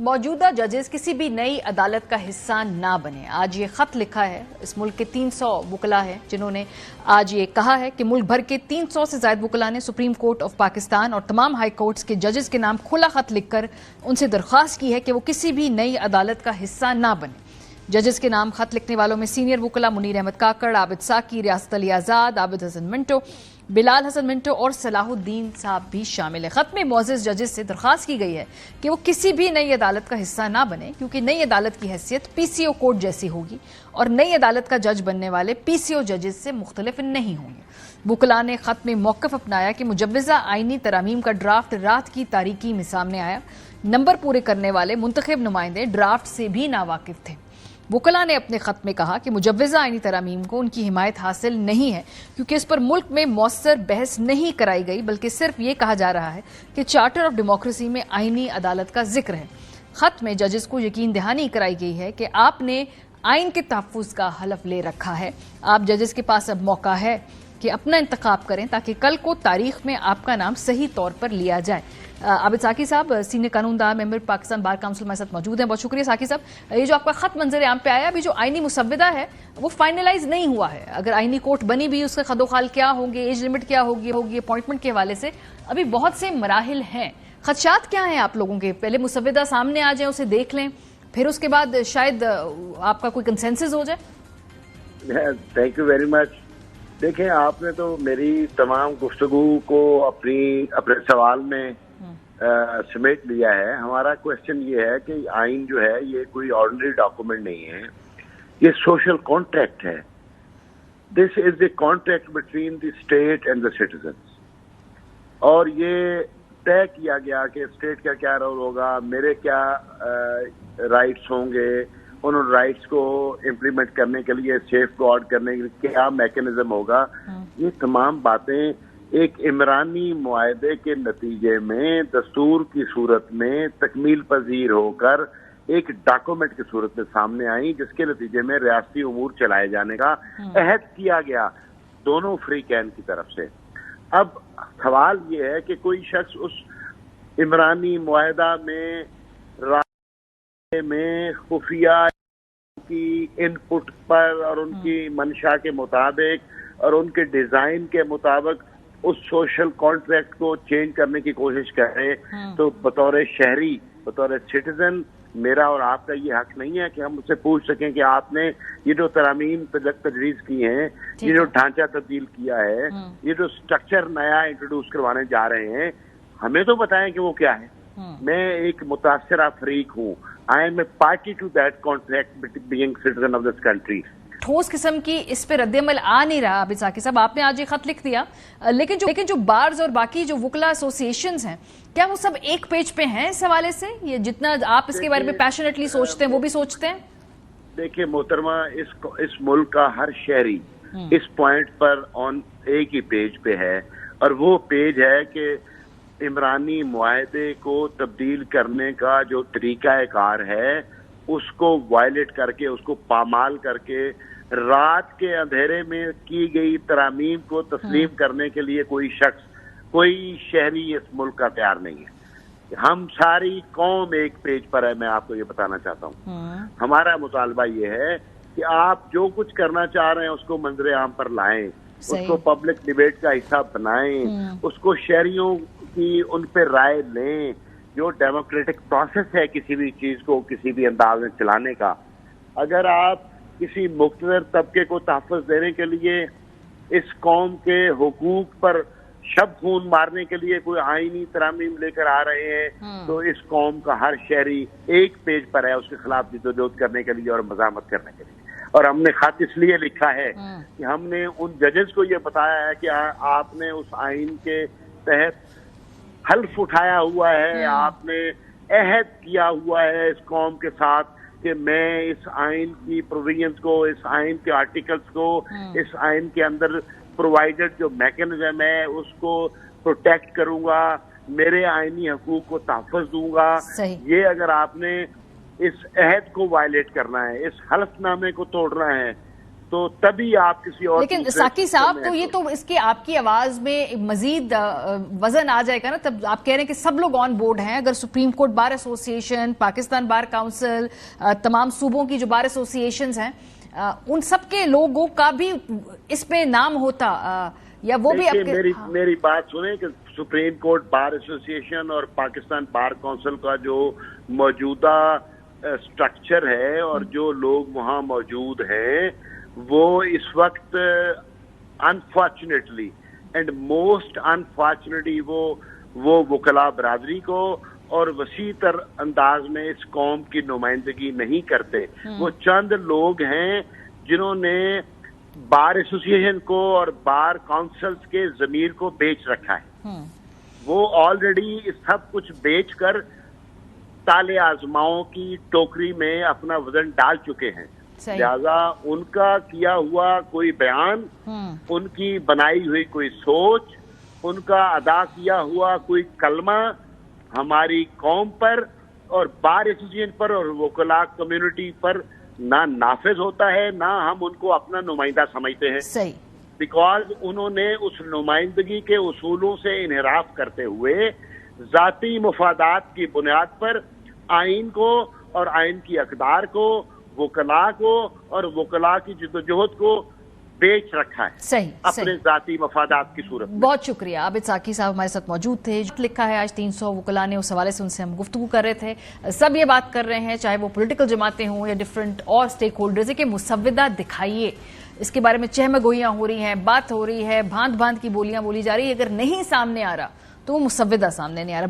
मौजूदा जजेस किसी भी नई अदालत का हिस्सा ना बने। आज ये खत लिखा है, इस मुल्क के 300 वुकला हैं जिन्होंने आज ये कहा है कि मुल्क भर के 300 से ज्यादा वुकला ने सुप्रीम कोर्ट ऑफ पाकिस्तान और तमाम हाई कोर्ट्स के जजेस के नाम खुला खत लिखकर उनसे दरख्वास्त की है कि वो किसी भी नई अदालत का हिस्सा ना बने। जजेस के नाम खत लिखने वालों में सीनियर वुकला मुनीर अहमद काकड़, आबिद साकी, रियासत अली आजाद, आबिद हसन मिंटो, बिलाल हसन मिंटो और सलाहुद्दीन साहब भी शामिल है। खत में मुअज़्ज़ज़ जजेस से दरख्वास्त की गई है कि वो किसी भी नई अदालत का हिस्सा ना बने, क्योंकि नई अदालत की हैसियत पीसीओ कोर्ट जैसी होगी और नई अदालत का जज बनने वाले पीसीओ जजेस से मुख्तलिफ नहीं होंगे। वुकला ने खत में मौक़िफ़ अपनाया कि मुजव्वज़ा आइनी तरामीम का ड्राफ्ट रात की तारीकी में सामने आया। नंबर पूरे करने वाले मुंतखब नुमाइंदे ड्राफ्ट से भी नावाकिफ थे। वुकला ने अपने खत में कहा कि मुजव्वज़ा आइनी तरामीम को उनकी हिमायत हासिल नहीं है, क्योंकि इस पर मुल्क में मौसर बहस नहीं कराई गई, बल्कि सिर्फ ये कहा जा रहा है कि चार्टर ऑफ डेमोक्रेसी में आइनी अदालत का जिक्र है। खत में जजेस को यकीन दहानी कराई गई है कि आपने आइन के तहफ़्फ़ुज़ का हलफ ले रखा है। आप जजेस के पास अब मौका है कि अपना इंतखाब करें ताकि कल को तारीख में आपका नाम सही तौर पर लिया जाए। आबिद साकी साहब, सीनियर कानूनदार, मेंबर पाकिस्तान बार काउंसिल, हमारे साथ मौजूद हैं। बहुत शुक्रिया साकी साहब। ये जो आपका खत मंजर आम पे आया, अभी जो आइनी मुसव्वदा है वो फाइनलाइज नहीं हुआ है। अगर आइनी कोर्ट बनी भी, उसके खदोखाल क्या होंगे, एज लिमिट क्या होगी अपॉइंटमेंट के हवाले से अभी बहुत से मराहिल हैं। खदशात क्या हैं आप लोगों के? पहले मुसव्वदा सामने आ जाए, उसे देख लें, फिर उसके बाद शायद आपका कोई कंसेंसस हो जाए। Thank you very much. देखें, आपने तो मेरी तमाम गुफ्तगू को अपने सवाल में समेट लिया है। हमारा क्वेश्चन ये है कि आइन जो है ये कोई ऑर्डिनरी डॉक्यूमेंट नहीं है, ये सोशल कॉन्ट्रैक्ट है। This is the contract between the state and the citizens, और ये तय किया गया कि स्टेट का क्या रोल होगा, मेरे क्या राइट्स होंगे, उन राइट्स को इम्प्लीमेंट करने के लिए, सेफ गार्ड करने के लिए क्या मैकेनिज्म होगा। ये तमाम बातें एक इमरानी मुआहदे के नतीजे में दस्तूर की सूरत में तकमील पजीर होकर एक डॉक्यूमेंट की सूरत में सामने आई, जिसके नतीजे में रियासती उमूर चलाए जाने का अहद किया गया दोनों फ्रीकैन की तरफ से। अब सवाल ये है कि कोई शख्स उस इमरानी मुआहदा में खुफिया की इनपुट पर और उनकी मंशा के मुताबिक और उनके डिजाइन के मुताबिक उस सोशल कॉन्ट्रैक्ट को चेंज करने की कोशिश करे, तो बतौर शहरी, बतौर सिटीजन, मेरा और आपका ये हक नहीं है कि हम उससे पूछ सकें कि आपने ये जो तरामीम तजवीज़ की हैं, ये जो ढांचा तब्दील किया है, ये जो स्ट्रक्चर नया इंट्रोड्यूस करवाने जा रहे हैं, हमें तो बताएं कि वो क्या है। मैं एक मुतासरा फरीक हूँ। I am a party to that contract being citizen of this country. ठोस किस्म की इस पे रद्द-ए-अमल आ नहीं रहा। आबिद साकी साहब, आपने आज ये खत लिख दिया, लेकिन जो बार्स और बाकी जो वुकला एसोसिएशंस हैं, क्या वो सब एक पेज पे हैं इस हवाले से? ये जितना आप इसके बारे में पैशनेटली सोचते हैं वो भी सोचते हैं? देखिए मोहतरमा, इस मुल्क का हर शहरी इस पॉइंट पर ऑन एक ही पेज पे है, और वो पेज है कि इमरानी मुआहदे को तब्दील करने का जो तरीकाकार है उसको वायलेट करके, उसको पामाल करके रात के अंधेरे में की गई तरामीम को तस्लीम करने के लिए कोई शख्स, कोई शहरी इस मुल्क का तैयार नहीं है। हम सारी कौम एक पेज पर है। मैं आपको ये बताना चाहता हूँ, हमारा मुतालबा ये है कि आप जो कुछ करना चाह रहे हैं उसको मंजरे आम पर लाएं, उसको पब्लिक डिबेट का हिस्सा बनाएं, उसको शहरियों की उन पर राय लें। जो डेमोक्रेटिक प्रोसेस है किसी भी चीज को किसी भी अंदाज में चलाने का, अगर आप किसी मुख्तदर तबके को तहफ़्फ़ुज़ देने के लिए इस कौम के हुकूक पर शब खून मारने के लिए कोई आईनी तरामीम लेकर आ रहे हैं, तो इस कौम का हर शहरी एक पेज पर है उसके खिलाफ जिद्दोजहद करने के लिए और मज़ामत करने के लिए। और हमने खत इसलिए लिखा है कि हमने उन जजेस को ये बताया है कि आपने उस आइन के तहत हल्फ उठाया हुआ है, आपने अहद किया हुआ है इस कौम के साथ कि मैं इस आइन की प्रोविजंस को, इस आइन के आर्टिकल्स को, इस आइन के अंदर प्रोवाइडेड जो मैकेनिज्म है उसको प्रोटेक्ट करूंगा, मेरे आइनी हकूक को तहफ़्फ़ुज़ दूंगा। ये अगर आपने इस अहद को वायलेट करना है, इस हल्फनामे को तोड़ना है, تو تبھی آپ کسی اور. لیکن ساقی صاحب تو یہ تو اس کے آپ کی آواز میں مزید وزن آ جائے گا نا. تب آپ کہہ رہے ہیں کہ سب لوگ آن بورڈ ہیں. اگر سپریم کورٹ بار ایسوسی ایشن، پاکستان بار کاؤنسل، تمام صوبوں کی جو بار ایسوسی ایشنز ہیں، ان سب کے لوگوں کا بھی اس میں نام ہوتا یا وہ بھی میری بات سنیں کہ سپریم کورٹ بار ایسوسی ایشن اور پاکستان بار کونسل کا جو موجودہ سٹرکچر ہے اور جو لوگ وہاں موجود ہیں وہ اس وقت انفارچونیٹلی اینڈ موسٹ انفارچونیٹلی وہ وکلاء برادری کو اور وسیع تر انداز میں اس قوم کی نمائندگی نہیں کرتے. وہ چند لوگ ہیں جنہوں نے بار ایسوسی ایشن کو اور بار کاؤنسلز کے ضمیر کو بیچ رکھا ہے. وہ آلریڈی سب کچھ بیچ کر تالے آزماؤں کی ٹوکری میں اپنا وزن ڈال چکے ہیں. لہذا ان کا کیا ہوا کوئی بیان، ان کی بنائی ہوئی کوئی سوچ، ان کا ادا کیا ہوا کوئی کلمہ ہماری قوم پر اور بار ایسوسیشن پر اور وکلاء کمیونٹی پر نہ نافذ ہوتا ہے، نہ ہم ان کو اپنا نمائندہ سمجھتے ہیں. بیکاز انہوں نے اس نمائندگی کے اصولوں سے انحراف کرتے ہوئے ذاتی مفادات کی بنیاد پر آئین کو اور آئین کی اقدار کو، وکلاء کو اور وکلاء کی جدوجہد کو بیچ رکھا ہے اپنے ذاتی مفادات کی صورت میں. بہت شکریہ. عابد ساقی صاحب ہمارے ساتھ موجود تھے. لکھا ہے آج 300 وکلاء نے، اس حوالے سے ان سے ہم گفتگو کر رہے تھے. سب یہ بات کر رہے ہیں، چاہے وہ پولیٹیکل جماعتیں ہوں یا ڈفرینٹ اور سٹیک ہولڈرز، کہ مسودہ دکھائیے. اس کے بارے میں چہمہ گوئیاں ہو رہی ہیں، بات ہو رہی ہے، بھانت بھانت کی بولیاں بولی جا رہی ہے. اگر نہیں سامنے آ رہا تو وہ مسودہ سامنے نہیں آ رہا.